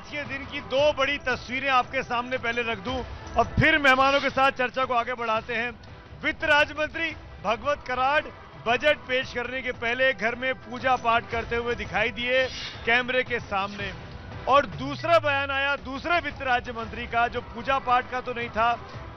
आज के दिन की दो बड़ी तस्वीरें आपके सामने पहले रख दूं और फिर मेहमानों के साथ चर्चा को आगे बढ़ाते हैं। वित्त राज्य मंत्री भगवत कराड़ बजट पेश करने के पहले घर में पूजा पाठ करते हुए दिखाई दिए कैमरे के सामने, और दूसरा बयान आया दूसरे वित्त राज्य मंत्री का, जो पूजा पाठ का तो नहीं था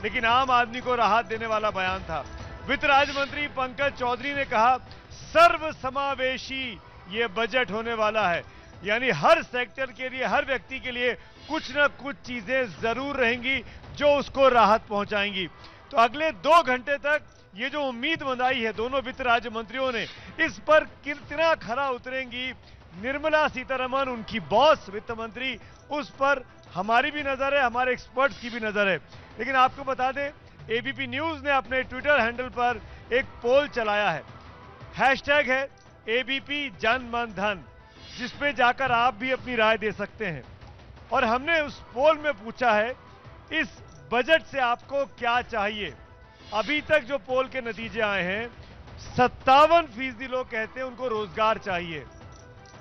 लेकिन आम आदमी को राहत देने वाला बयान था। वित्त राज्य मंत्री पंकज चौधरी ने कहा सर्वसमावेशी ये बजट होने वाला है, यानी हर सेक्टर के लिए, हर व्यक्ति के लिए कुछ न कुछ चीजें जरूर रहेंगी जो उसको राहत पहुंचाएंगी। तो अगले 2 घंटे तक ये जो उम्मीद बनाई है दोनों वित्त राज्य मंत्रियों ने, इस पर कितना खरा उतरेंगी निर्मला सीतारमण, उनकी बॉस वित्त मंत्री, उस पर हमारी भी नजर है, हमारे एक्सपर्ट्स की भी नजर है। लेकिन आपको बता दें, एबीपी न्यूज ने अपने ट्विटर हैंडल पर एक पोल चलाया है, हैशटैग है एबीपी जन मन धन, जिसपे जाकर आप भी अपनी राय दे सकते हैं। और हमने उस पोल में पूछा है इस बजट से आपको क्या चाहिए। अभी तक जो पोल के नतीजे आए हैं, 57% लोग कहते हैं उनको रोजगार चाहिए।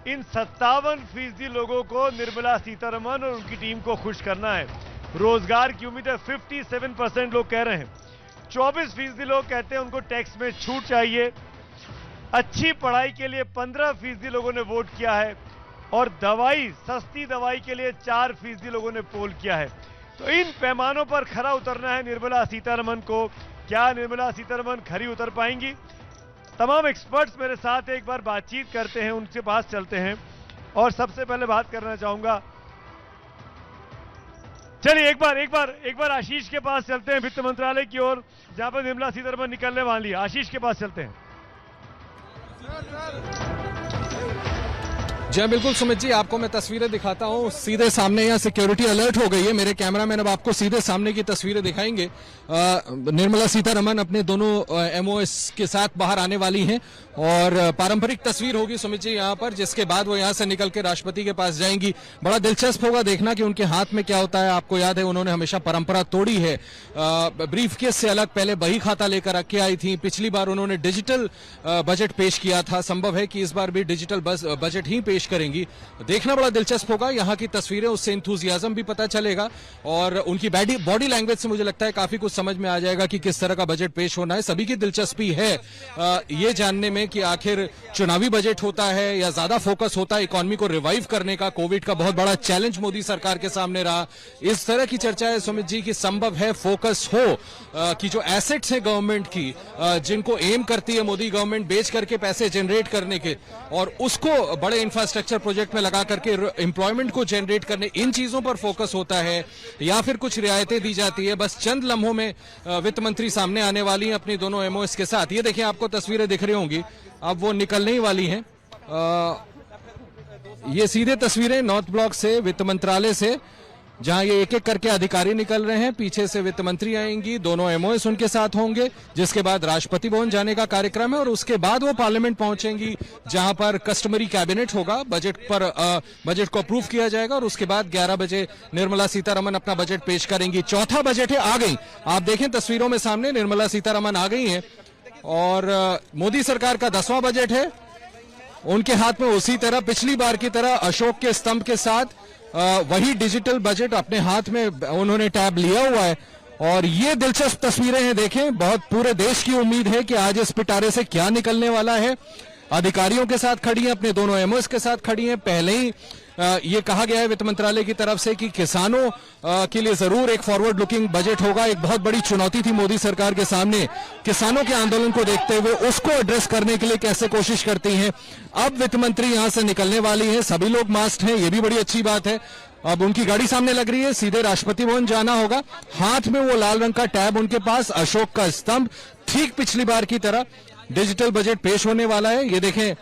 इन 57% लोगों को निर्मला सीतारमण और उनकी टीम को खुश करना है, रोजगार की उम्मीद है। 57% लोग कह रहे हैं। 24% लोग कहते हैं उनको टैक्स में छूट चाहिए। अच्छी पढ़ाई के लिए 15% लोगों ने वोट किया है, और दवाई, सस्ती दवाई के लिए 4% लोगों ने पोल किया है। तो इन पैमानों पर खरा उतरना है निर्मला सीतारमण को। क्या निर्मला सीतारमण खरी उतर पाएंगी? तमाम एक्सपर्ट्स मेरे साथ एक बार बातचीत करते हैं, उनके पास चलते हैं। और सबसे पहले बात करना चाहूंगा, चलिए एक बार आशीष के पास चलते हैं, वित्त मंत्रालय की ओर, जहां पर निर्मला सीतारमण निकलने वाली है। आशीष के पास चलते हैं। जी बिल्कुल सुमित जी, आपको मैं तस्वीरें दिखाता हूं। सीधे सामने यहाँ सिक्योरिटी अलर्ट हो गई है। मेरे कैमरामैन अब आपको सीधे सामने की तस्वीरें दिखाएंगे। निर्मला सीतारमण अपने दोनों एमओएस के साथ बाहर आने वाली हैं, और पारंपरिक तस्वीर होगी सुमित जी यहाँ पर, जिसके बाद वो यहाँ से निकल के राष्ट्रपति के पास जाएंगी। बड़ा दिलचस्प होगा देखना कि उनके हाथ में क्या होता है। आपको याद है उन्होंने हमेशा परंपरा तोड़ी है, ब्रीफकेस से अलग पहले बही खाता लेकर रख के आई थी। पिछली बार उन्होंने डिजिटल बजट पेश किया था। संभव है कि इस बार भी डिजिटल बजट ही पेश करेंगी। देखना बड़ा दिलचस्प होगा। यहाँ की तस्वीरें, उससे इंथुजियाज्म भी पता चलेगा, और उनकी बॉडी लैंग्वेज से मुझे लगता है काफी कुछ समझ में आ जाएगा कि किस तरह का बजट पेश होना है। सभी की दिलचस्पी है ये जानने में कि आखिर चुनावी बजट होता है या ज्यादा फोकस होता है इकोनॉमी को रिवाइव करने का। कोविड का बहुत बड़ा चैलेंज मोदी सरकार के सामने रहा। इस तरह की चर्चा है सुमित जी कि संभव है फोकस हो कि जो एसेट्स है गवर्नमेंट की, जिनको एम करती है मोदी गवर्नमेंट बेच करके पैसे जनरेट करने के, और उसको बड़े इंफ्रास्ट्रक्चर प्रोजेक्ट में लगा करके एम्प्लॉयमेंट को जनरेट करने, इन चीजों पर फोकस होता है, या फिर कुछ रियायतें दी जाती है। बस चंद लम्हों में वित्त मंत्री सामने आने वाली हैं अपनी दोनों एमओएस के साथ। ये देखिए, आपको तस्वीरें दिख रही होंगी, अब वो निकलने ही वाली हैं। ये सीधे तस्वीरें नॉर्थ ब्लॉक से, वित्त मंत्रालय से, जहां ये एक एक करके अधिकारी निकल रहे हैं। पीछे से वित्त मंत्री आएंगी, दोनों एमओएस उनके साथ होंगे, जिसके बाद राष्ट्रपति भवन जाने का कार्यक्रम है, और उसके बाद वो पार्लियामेंट पहुंचेंगी, जहां पर कस्टमरी कैबिनेट होगा, बजट को अप्रूव किया जाएगा, और उसके बाद 11 बजे निर्मला सीतारमण अपना बजट पेश करेंगी। चौथा बजट है, आ गई। आप देखें तस्वीरों में सामने निर्मला सीतारमण आ गई हैं, और मोदी सरकार का 10वां बजट है। उनके हाथ में उसी तरह, पिछली बार की तरह, अशोक के स्तंभ के साथ वही डिजिटल बजट अपने हाथ में उन्होंने टैब लिया हुआ है। और ये दिलचस्प तस्वीरें हैं, देखें, बहुत पूरे देश की उम्मीद है कि आज इस पिटारे से क्या निकलने वाला है। अधिकारियों के साथ खड़ी हैं, अपने दोनों एमओएस के साथ खड़ी हैं। पहले ही ये कहा गया है वित्त मंत्रालय की तरफ से कि किसानों के लिए जरूर एक फॉरवर्ड लुकिंग बजट होगा। एक बहुत बड़ी चुनौती थी मोदी सरकार के सामने, किसानों के आंदोलन को देखते हुए उसको एड्रेस करने के लिए कैसे कोशिश करती हैं। अब वित्त मंत्री यहां से निकलने वाली है, सभी लोग मास्क हैं, ये भी बड़ी अच्छी बात है। अब उनकी गाड़ी सामने लग रही है, सीधे राष्ट्रपति भवन जाना होगा। हाथ में वो लाल रंग का टैब उनके पास, अशोक का स्तंभ, ठीक पिछली बार की तरह डिजिटल बजट पेश होने वाला है। ये देखें,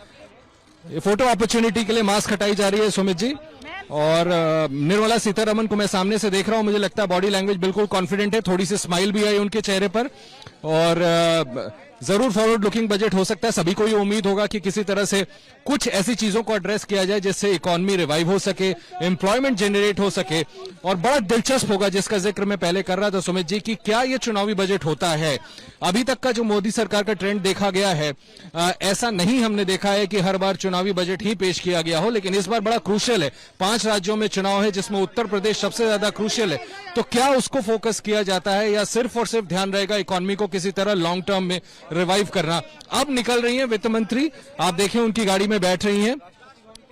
ये फोटो अपॉर्चुनिटी के लिए मास्क हटाई जा रही है सुमित जी, और निर्मला सीतारमण को मैं सामने से देख रहा हूं, मुझे लगता है बॉडी लैंग्वेज बिल्कुल कॉन्फिडेंट है, थोड़ी सी स्माइल भी आई उनके चेहरे पर, और जरूर फॉरवर्ड लुकिंग बजट हो सकता है। सभी को ये उम्मीद होगा कि किसी तरह से कुछ ऐसी चीजों को एड्रेस किया जाए जिससे इकोनॉमी रिवाइव हो सके, एम्प्लॉयमेंट जनरेट हो सके। और बड़ा दिलचस्प होगा, जिसका जिक्र मैं पहले कर रहा था सुमित जी, कि क्या ये चुनावी बजट होता है। अभी तक का जो मोदी सरकार का ट्रेंड देखा गया है, ऐसा नहीं हमने देखा है कि हर बार चुनावी बजट ही पेश किया गया हो, लेकिन इस बार बड़ा क्रूशियल है। 5 राज्यों में चुनाव है, जिसमें उत्तर प्रदेश सबसे ज्यादा क्रूशियल है। तो क्या उसको फोकस किया जाता है या सिर्फ और सिर्फ ध्यान रहेगा इकोनॉमी को किसी तरह लॉन्ग टर्म में रिवाइव करना। अब निकल रही हैं वित्त मंत्री, आप देखें उनकी गाड़ी में बैठ रही हैं,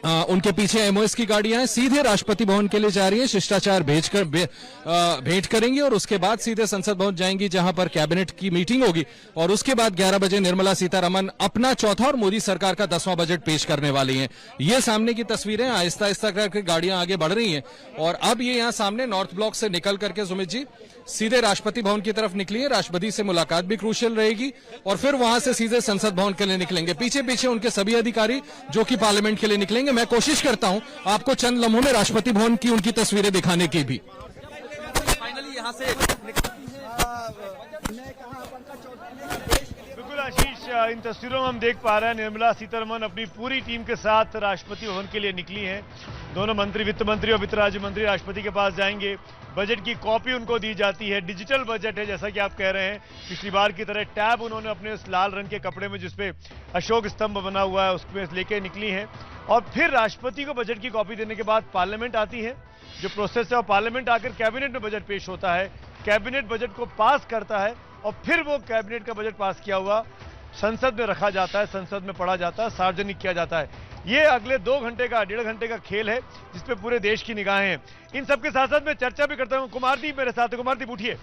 उनके पीछे एमओएस की गाड़ियां हैं, सीधे राष्ट्रपति भवन के लिए जा रही है, शिष्टाचार भेंट करेंगी और उसके बाद सीधे संसद भवन जाएंगी, जहां पर कैबिनेट की मीटिंग होगी। और उसके बाद 11 बजे निर्मला सीतारमण अपना चौथा और मोदी सरकार का 10वां बजट पेश करने वाली हैं। ये सामने की तस्वीरें, आहिस्ता आहिस्ता करके गाड़ियां आगे बढ़ रही हैं और अब ये यहां सामने नॉर्थ ब्लॉक से निकल करके सुमित जी सीधे राष्ट्रपति भवन की तरफ निकली है। राष्ट्रपति से मुलाकात भी क्रूशियल रहेगी और फिर वहां से सीधे संसद भवन के लिए निकलेंगे। पीछे पीछे उनके सभी अधिकारी जो कि पार्लियामेंट के लिए निकलेंगे। मैं कोशिश करता हूं आपको चंद लम्हों में राष्ट्रपति भवन की उनकी तस्वीरें दिखाने की भी। फाइनली यहां से बिल्कुल आशीष, इन तस्वीरों में हम देख पा रहे हैं निर्मला सीतारमण अपनी पूरी टीम के साथ राष्ट्रपति भवन के लिए निकली हैं। दोनों मंत्री, वित्त मंत्री और वित्त राज्य मंत्री राष्ट्रपति के पास जाएंगे। बजट की कॉपी उनको दी जाती है, डिजिटल बजट है जैसा कि आप कह रहे हैं। पिछली बार की तरह टैब उन्होंने अपने उस लाल रंग के कपड़े में जिसपे अशोक स्तंभ बना हुआ है उसमें लेके निकली हैं। और फिर राष्ट्रपति को बजट की कॉपी देने के बाद पार्लियामेंट आती है, जो प्रोसेस है, और पार्लियामेंट आकर कैबिनेट में बजट पेश होता है। कैबिनेट बजट को पास करता है और फिर वो कैबिनेट का बजट पास किया हुआ संसद में रखा जाता है, संसद में पढ़ा जाता है, सार्वजनिक किया जाता है। ये अगले 2 घंटे का, 1.5 घंटे का खेल है जिसपे पूरे देश की निगाहें हैं। इन सबके साथ साथ मैं चर्चा भी करता हूं। कुमारदीप मेरे साथ है। कुमारदीप उठिए,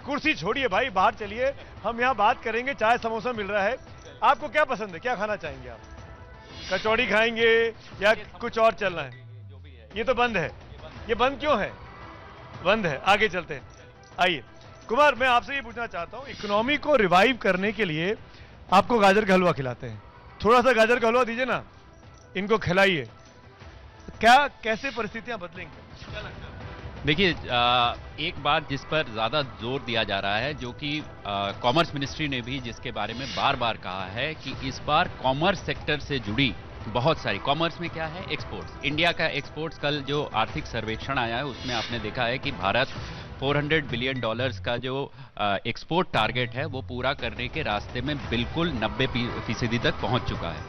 कुर्सी छोड़िए भाई, बाहर चलिए, हम यहाँ बात करेंगे। चाय समोसा मिल रहा है, आपको क्या पसंद है, क्या खाना चाहेंगे आप? कचौड़ी खाएंगे या कुछ और चलना है? ये तो बंद है। ये बंद क्यों है? बंद है, आगे चलते हैं। आइए कुमार, मैं आपसे ये पूछना चाहता हूँ, इकोनॉमी को रिवाइव करने के लिए आपको गाजर का हलवा खिलाते हैं, थोड़ा सा गाजर का हलवा दीजिए ना, इनको खिलाइए, क्या कैसे परिस्थितियां बदलेंगी, क्या लगता है? देखिए, एक बात जिस पर ज़्यादा जोर दिया जा रहा है, जो कि कॉमर्स मिनिस्ट्री ने भी जिसके बारे में बार बार कहा है कि इस बार कॉमर्स सेक्टर से जुड़ी बहुत सारी, कॉमर्स में क्या है, एक्सपोर्ट्स, इंडिया का एक्सपोर्ट्स, कल जो आर्थिक सर्वेक्षण आया है उसमें आपने देखा है कि भारत $400 बिलियन का जो एक्सपोर्ट टारगेट है वो पूरा करने के रास्ते में बिल्कुल 90% तक पहुंच चुका है।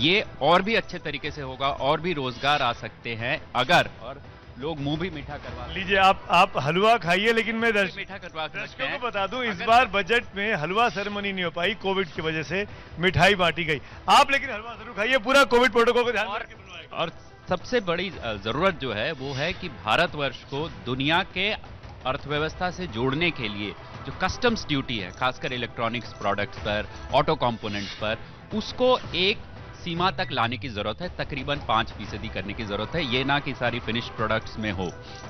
ये और भी अच्छे तरीके से होगा, और भी रोजगार आ सकते हैं अगर, और लोग मुंह भी मीठा करवा लीजिए। आप हलवा खाइए, लेकिन मैं मीठा करवा दर्शकों को बता दूं, इस बार बजट में हलवा सेरेमनी नहीं हो पाई, कोविड की वजह से मिठाई बांटी गई। आप लेकिन हलवा जरूर खाइए, पूरा कोविड प्रोटोकॉल को ध्यान रखकर बनवाएगा। और सबसे बड़ी जरूरत जो है वो है कि भारतवर्ष को दुनिया के अर्थव्यवस्था से जोड़ने के लिए जो कस्टम्स ड्यूटी है, खासकर इलेक्ट्रॉनिक्स प्रोडक्ट्स पर, ऑटो कंपोनेंट्स पर, उसको एक सीमा तक लाने की जरूरत है, तकरीबन 5% करने की जरूरत है, ये ना कि सारी फिनिश्ड प्रोडक्ट्स में हो।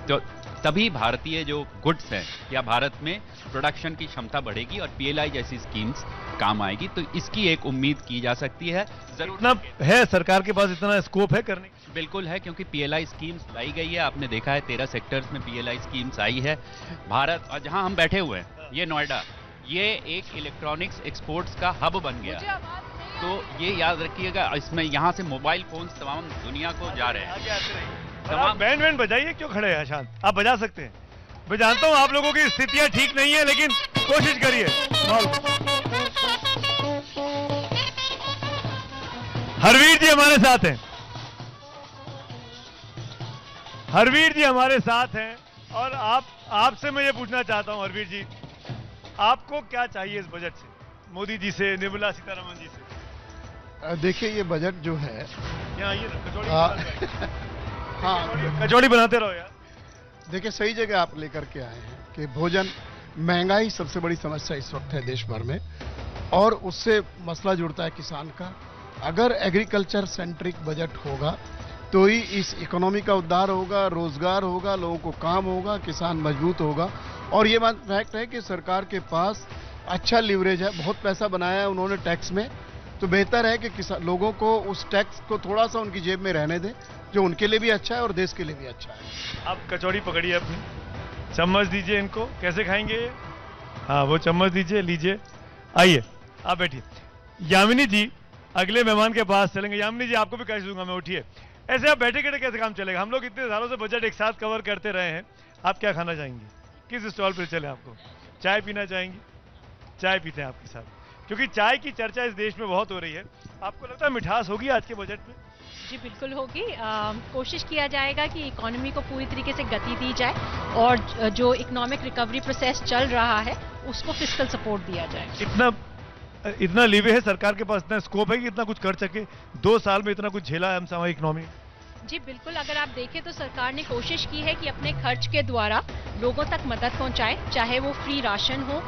तो तभी भारतीय जो गुड्स हैं या भारत में प्रोडक्शन की क्षमता बढ़ेगी और पीएलआई जैसी स्कीम्स काम आएगी। तो इसकी एक उम्मीद की जा सकती है। इतना है सरकार के पास, इतना स्कोप है करने की? बिल्कुल है, क्योंकि पीएलआई स्कीम्स लाई गई है। आपने देखा है 13 सेक्टर्स में पीएलआई स्कीम्स आई है। भारत, और जहां हम बैठे हुए हैं ये नोएडा, ये एक इलेक्ट्रॉनिक्स एक्सपोर्ट्स का हब बन गया है। तो ये याद रखिएगा, इसमें यहाँ से मोबाइल फोन्स तमाम दुनिया को जा रहे हैं। तमाम बैंड बजाइए, क्यों खड़े हैं शांत? आप बजा सकते हैं। मैं जानता हूँ आप लोगों की स्थितियां ठीक नहीं है, लेकिन कोशिश करिए। हरवीर जी हमारे साथ हैं, हरवीर जी हमारे साथ हैं, और आपसे मैं ये पूछना चाहता हूं हरवीर जी, आपको क्या चाहिए इस बजट से, मोदी जी से, निर्मला सीतारमण जी से? देखिए, ये बजट जो है, यहाँ आइए ना, कचौड़ी हाँ, कचौड़ी बनाते रहो यार। देखिए सही जगह आप लेकर के आए हैं कि भोजन, महंगाई सबसे बड़ी समस्या इस वक्त है देश भर में, और उससे मसला जुड़ता है किसान का। अगर एग्रीकल्चर सेंट्रिक बजट होगा तो ही इस इकोनॉमी का उद्धार होगा, रोजगार होगा, लोगों को काम होगा, किसान मजबूत होगा। और ये बात फैक्ट है कि सरकार के पास अच्छा लीवरेज है, बहुत पैसा बनाया है उन्होंने टैक्स में, तो बेहतर है कि लोगों को उस टैक्स को थोड़ा सा उनकी जेब में रहने दें, जो उनके लिए भी अच्छा है और देश के लिए भी अच्छा है। आप कचौड़ी पकड़िए अपनी, चम्मच दीजिए इनको, कैसे खाएंगे? हाँ, वो चम्मच दीजिए, लीजिए, आइए। आप बैठिए। यामिनी जी अगले मेहमान के पास चलेंगे। यामिनी जी आपको भी कैसे दूंगा मैं, उठिए। ऐसे आप बैठे बैठे कैसे काम चलेगा? हम लोग इतने सालों से बजट एक साथ कवर करते रहे हैं, आप क्या खाना चाहेंगी? किस स्टॉल पर चले? आपको चाय पीना चाहेंगी? चाय पीते हैं आपके साथ, क्योंकि चाय की चर्चा इस देश में बहुत हो रही है। आपको लगता है मिठास होगी आज के बजट में? जी बिल्कुल होगी। कोशिश किया जाएगा कि इकोनॉमी को पूरी तरीके से गति दी जाए और जो इकोनॉमिक रिकवरी प्रोसेस चल रहा है उसको फिस्कल सपोर्ट दिया जाए। इतना लीवे है सरकार के पास, इतना स्कोप है कि इतना कुछ कर सके? 2 साल में इतना कुछ झेला है हम हमारी इकोनॉमी। जी बिल्कुल, अगर आप देखें तो सरकार ने कोशिश की है कि अपने खर्च के द्वारा लोगों तक मदद पहुंचाए, चाहे वो फ्री राशन हो,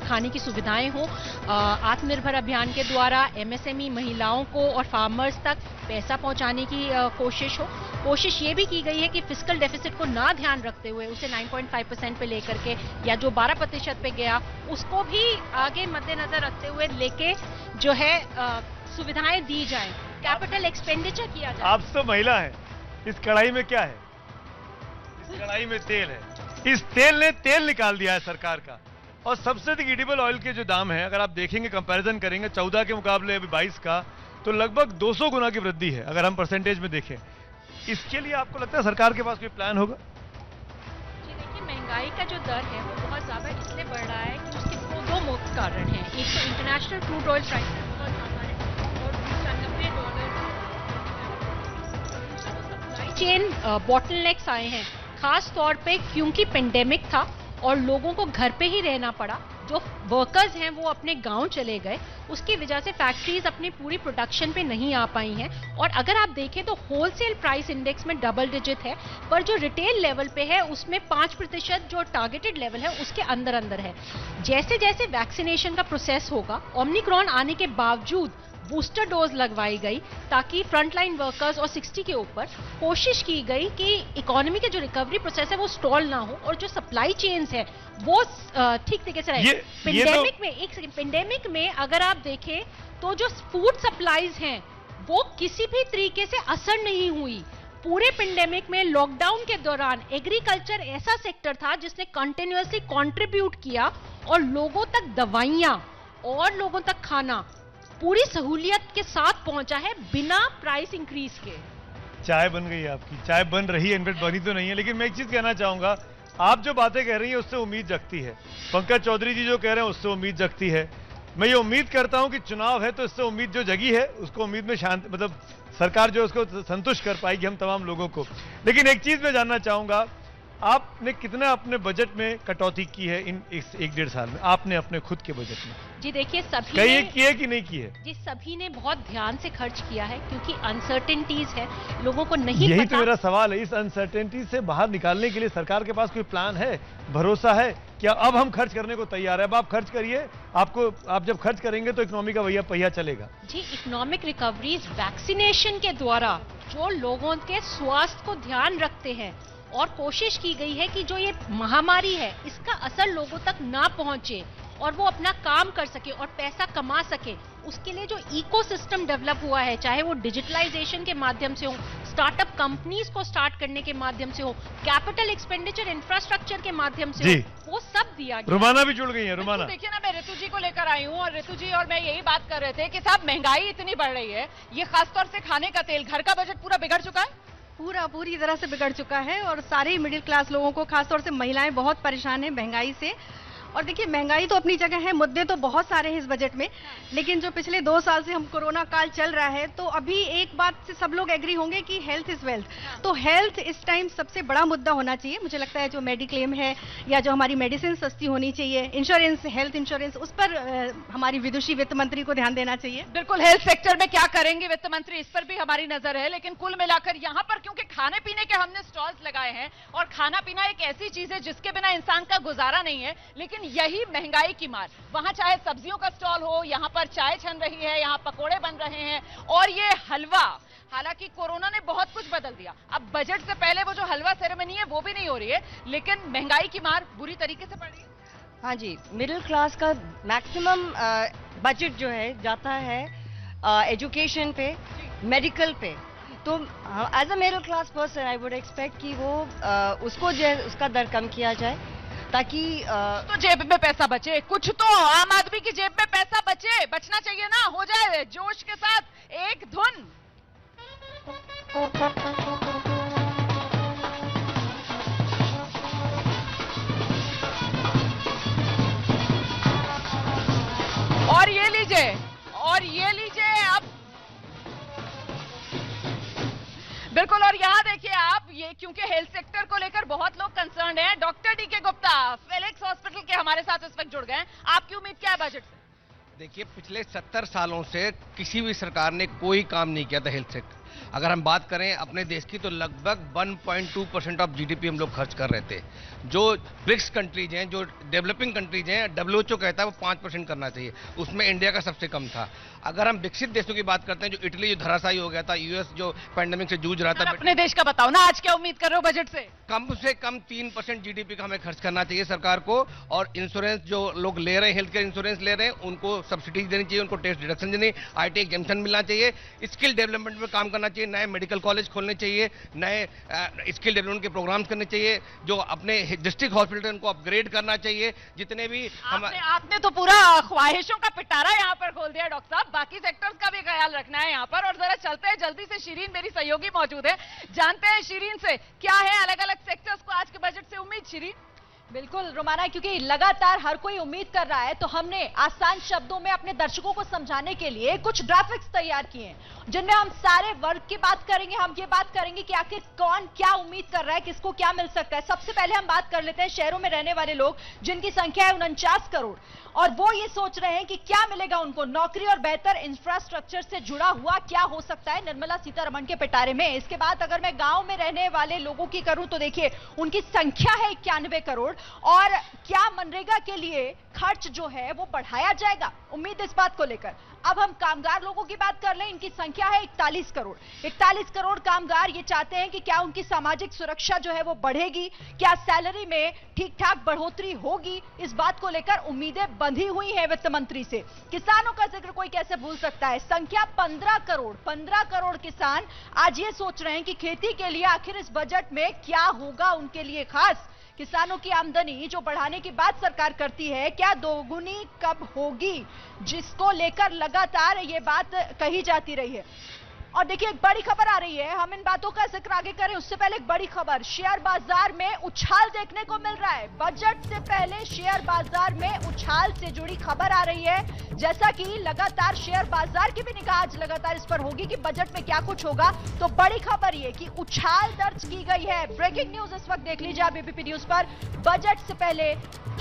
खाने की सुविधाएं हो, आत्मनिर्भर अभियान के द्वारा एमएसएमई महिलाओं को और फार्मर्स तक पैसा पहुंचाने की कोशिश हो। कोशिश ये भी की गई है कि फिस्कल डेफिसिट को ना ध्यान रखते हुए उसे 9.5% पे लेकर के, या जो 12% पे गया उसको भी आगे मद्देनजर रखते हुए लेके जो है सुविधाएं दी जाएं, कैपिटल एक्सपेंडिचर किया जाए। आप तो महिला है, इस कढ़ाई में क्या है? इस कढ़ाई में तेल है। इस तेल ने तेल निकाल दिया है सरकार का। और सबसे अधिक एडिबल ऑयल के जो दाम है, अगर आप देखेंगे, कंपैरिजन करेंगे 14 के मुकाबले अभी 22 का, तो लगभग 200 गुना की वृद्धि है अगर हम परसेंटेज में देखें। इसके लिए आपको लगता है सरकार के पास कोई प्लान होगा? जी देखिए, महंगाई का जो दर है वो बहुत ज्यादा इसलिए बढ़ रहा है कि उसके दो मुख्य कारण हैं। एक तो इंटरनेशनल क्रूड ऑयल प्राइसेस बहुत ज्यादा है और दूसरा $90 चेन बॉटलनेक्स आए हैं, खास तौर पे क्योंकि पेंडेमिक था और लोगों को घर पे ही रहना पड़ा। जो वर्कर्स हैं वो अपने गांव चले गए, उसकी वजह से फैक्ट्रीज अपनी पूरी प्रोडक्शन पे नहीं आ पाई हैं। और अगर आप देखें तो होलसेल प्राइस इंडेक्स में डबल डिजिट है, पर जो रिटेल लेवल पे है उसमें 5% जो टारगेटेड लेवल है उसके अंदर अंदर है। जैसे जैसे वैक्सीनेशन का प्रोसेस होगा, ओमिक्रॉन आने के बावजूद बूस्टर डोज लगवाई गई ताकि फ्रंटलाइन वर्कर्स और 60 के ऊपर कोशिश की गई कि इकोनॉमी के जो रिकवरी प्रोसेस है वो स्टॉल ना हो और जो सप्लाई चेन्स है वो ठीक तरीके से रहे। पेंडेमिक में अगर आप देखें तो जो फूड सप्लाईज हैं वो किसी भी तरीके से असर नहीं हुई। पूरे पेंडेमिक में लॉकडाउन के दौरान एग्रीकल्चर ऐसा सेक्टर था जिसने कंटिन्यूअसली कंट्रीब्यूट किया और लोगों तक दवाइयां और लोगों तक खाना पूरी सहूलियत के साथ पहुंचा है बिना प्राइस इंक्रीज के। चाय बन गई है आपकी, चाय बन रही है, इनफेक्ट बनी तो नहीं है, लेकिन मैं एक चीज कहना चाहूंगा, आप जो बातें कह रही हैं उससे उम्मीद जगती है। पंकज चौधरी जी जो कह रहे हैं उससे उम्मीद जगती है। मैं ये उम्मीद करता हूं कि चुनाव है तो इससे उम्मीद जो जगी है उसको उम्मीद में शांति, मतलब सरकार जो उसको संतुष्ट कर पाएगी हम तमाम लोगों को। लेकिन एक चीज मैं जानना चाहूंगा, आपने कितना अपने बजट में कटौती की है इन 1-1.5 साल में, आपने अपने खुद के बजट में? जी देखिए, सभी कहीं की है कि नहीं की है? जी सभी ने बहुत ध्यान से खर्च किया है क्योंकि अनसर्टेनिटीज है, लोगों को नहीं यही पता। तो मेरा सवाल है, इस अनसर्टेनिटी से बाहर निकालने के लिए सरकार के पास कोई प्लान है, भरोसा है क्या? अब हम खर्च करने को तैयार है, अब आप खर्च करिए, आप जब खर्च करेंगे तो इकोनॉमी का पहिया चलेगा। जी इकोनॉमिक रिकवरीज वैक्सीनेशन के द्वारा जो लोगों के स्वास्थ्य को ध्यान रखते हैं और कोशिश की गई है कि जो ये महामारी है इसका असर लोगों तक ना पहुंचे और वो अपना काम कर सके और पैसा कमा सके, उसके लिए जो इकोसिस्टम डेवलप हुआ है, चाहे वो डिजिटलाइजेशन के माध्यम से हो, स्टार्टअप कंपनीज को स्टार्ट करने के माध्यम से हो, कैपिटल एक्सपेंडिचर इंफ्रास्ट्रक्चर के माध्यम से हो, वो सब दिया गया। रुमाना भी जुड़ गई है। रुमाना देखिए ना, मैं ऋतु जी को लेकर आई हूँ और ऋतु जी और मैं यही बात कर रहे थे कि साहब महंगाई इतनी बढ़ रही है, ये खासतौर से खाने का तेल, घर का बजट पूरा बिगड़ चुका है। पूरी तरह से बिगड़ चुका है और सारे मिडिल क्लास लोगों को, खासतौर से महिलाएं बहुत परेशान हैं महंगाई से। और देखिए, महंगाई तो अपनी जगह है, मुद्दे तो बहुत सारे हैं इस बजट में, लेकिन जो पिछले 2 साल से हम कोरोना काल चल रहा है, तो अभी एक बात से सब लोग एग्री होंगे कि हेल्थ इज वेल्थ। तो हेल्थ इस टाइम सबसे बड़ा मुद्दा होना चाहिए। मुझे लगता है जो मेडिक्लेम है या जो हमारी मेडिसिन सस्ती होनी चाहिए, इंश्योरेंस, हेल्थ इंश्योरेंस, उस पर हमारी विदुषी वित्त मंत्री को ध्यान देना चाहिए। बिल्कुल, हेल्थ सेक्टर में क्या करेंगे वित्त मंत्री, इस पर भी हमारी नजर है। लेकिन कुल मिलाकर यहाँ पर क्योंकि खाने पीने के हमने स्टॉल्स लगाए हैं और खाना पीना एक ऐसी चीज है जिसके बिना इंसान का गुजारा नहीं है, लेकिन यही महंगाई की मार, वहां चाहे सब्जियों का स्टॉल हो, यहां पर चाय छन रही है, यहां पकोड़े बन रहे हैं और ये हलवा, हालांकि कोरोना ने बहुत कुछ बदल दिया। अब बजट से पहले वो जो हलवा सेरेमनी है वो भी नहीं हो रही है, लेकिन महंगाई की मार बुरी तरीके से पड़ रही है। हाँ जी, मिडिल क्लास का मैक्सिमम बजट जो है जाता है एजुकेशन पे, मेडिकल पे। तो as a middle class person I would expect कि वो उसको जो है उसका दर कम किया जाए। ताकि तो जेब में पैसा बचे, कुछ तो आम आदमी की जेब में पैसा बचे, बचना चाहिए ना, हो जाए जोश के साथ एक धुन। और ये लीजिए अब बिल्कुल। और यहाँ देखिए आप, ये क्योंकि हेल्थ सेक्टर को लेकर बहुत लोग कंसर्न हैं। Doctor DK Gupta Felix hospital के हमारे साथ इस वक्त जुड़ गए हैं। आपकी उम्मीद क्या है बजट से? देखिए, पिछले 70 सालों से किसी भी सरकार ने कोई काम नहीं किया था हेल्थ सेक्टर। अगर हम बात करें अपने देश की तो लगभग 1.2% ऑफ जीडीपी हम लोग खर्च कर रहे थे। जो ब्रिक्स कंट्रीज हैं, जो डेवलपिंग कंट्रीज हैं, WHO कहता है वो 5% करना चाहिए, उसमें इंडिया का सबसे कम था। अगर हम विकसित देशों की बात करते हैं, जो इटली जो धराशायी हो गया था, यूएस जो पैंडेमिक से जूझ रहा था, अपने देश का बताओ ना, आज क्या उम्मीद कर रहे हो बजट से? कम से कम 3% जीडीपी का हमें खर्च करना चाहिए सरकार को। और इंश्योरेंस जो लोग ले रहे हैं, हेल्थ केयर इंश्योरेंस ले रहे हैं, उनको सब्सिडीज देनी चाहिए, उनको टैक्स डिडक्शन देनी, आईटी एग्जेम्पशन मिलना चाहिए, स्किल डेवलपमेंट में काम करना चाहिए, नए मेडिकल कॉलेज खोलने चाहिए, नए स्किल डेवलपमेंट के प्रोग्राम्स करने चाहिए, जो अपने डिस्ट्रिक्ट हॉस्पिटल उनको अपग्रेड करना चाहिए। जितने भी आपने तो पूरा ख्वाहिशों का पिटारा यहाँ पर खोल दिया डॉक्टर साहब। बाकी सेक्टर्स का भी ख्याल रखना है यहाँ पर। और जरा चलते हैं जल्दी से, शिरीन मेरी सहयोगी मौजूद है, जानते हैं शिरीन से क्या है अलग अलग सेक्टर्स को आज के बजट से उम्मीद। शिरीन? बिल्कुल रोमाना, क्योंकि लगातार हर कोई उम्मीद कर रहा है, तो हमने आसान शब्दों में अपने दर्शकों को समझाने के लिए कुछ ग्राफिक्स तैयार किए हैं, जिनमें हम सारे वर्ग की बात करेंगे। हम ये बात करेंगे कि आखिर कौन क्या उम्मीद कर रहा है, किसको क्या मिल सकता है। सबसे पहले हम बात कर लेते हैं शहरों में रहने वाले लोग, जिनकी संख्या है 49 करोड़, और वो ये सोच रहे हैं कि क्या मिलेगा उनको, नौकरी और बेहतर इंफ्रास्ट्रक्चर से जुड़ा हुआ क्या हो सकता है निर्मला सीतारमण के पिटारे में। इसके बाद अगर मैं गांव में रहने वाले लोगों की करूं तो देखिए उनकी संख्या है 91 करोड़, और क्या मनरेगा के लिए खर्च जो है वो बढ़ाया जाएगा, उम्मीद इस बात को लेकर। अब हम कामगार लोगों की बात कर लें, इनकी संख्या है 41 करोड़। 41 करोड़ कामगार ये चाहते हैं कि क्या उनकी सामाजिक सुरक्षा जो है वो बढ़ेगी, क्या सैलरी में ठीक ठाक बढ़ोतरी होगी, इस बात को लेकर उम्मीदें बंधी हुई है वित्त मंत्री से। किसानों का जिक्र कोई कैसे भूल सकता है, संख्या 15 करोड़। 15 करोड़ किसान आज ये सोच रहे हैं कि खेती के लिए आखिर इस बजट में क्या होगा उनके लिए खास। किसानों की आमदनी जो बढ़ाने की बात सरकार करती है, क्या दोगुनी कब होगी, जिसको लेकर लगातार ये बात कही जाती रही है। और देखिए एक बड़ी खबर आ रही है, हम इन बातों का जिक्र आगे करें उससे पहले एक बड़ी खबर, शेयर बाजार में उछाल देखने को मिल रहा है। बजट से पहले शेयर बाजार में उछाल से जुड़ी खबर आ रही है। जैसा कि लगातार शेयर बाजार की भी निगाह आज लगातार इस पर होगी कि बजट में क्या कुछ होगा, तो बड़ी खबर ये कि उछाल दर्ज की गई है। ब्रेकिंग न्यूज इस वक्त देख लीजिए आप एबीपी न्यूज पर। बजट से पहले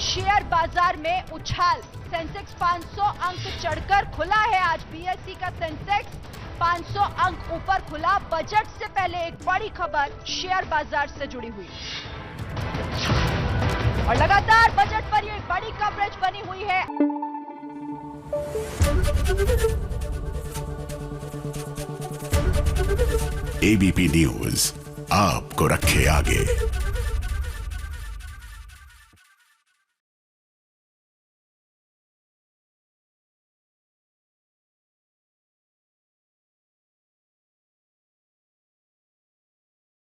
शेयर बाजार में उछाल, सेंसेक्स 500 अंक चढ़कर खुला है। आज बीएसई का सेंसेक्स 500 अंक ऊपर खुला। बजट से पहले एक बड़ी खबर शेयर बाजार से जुड़ी हुई, और लगातार बजट पर ये बड़ी कवरेज बनी हुई है। एबीपी न्यूज आपको रखे आगे।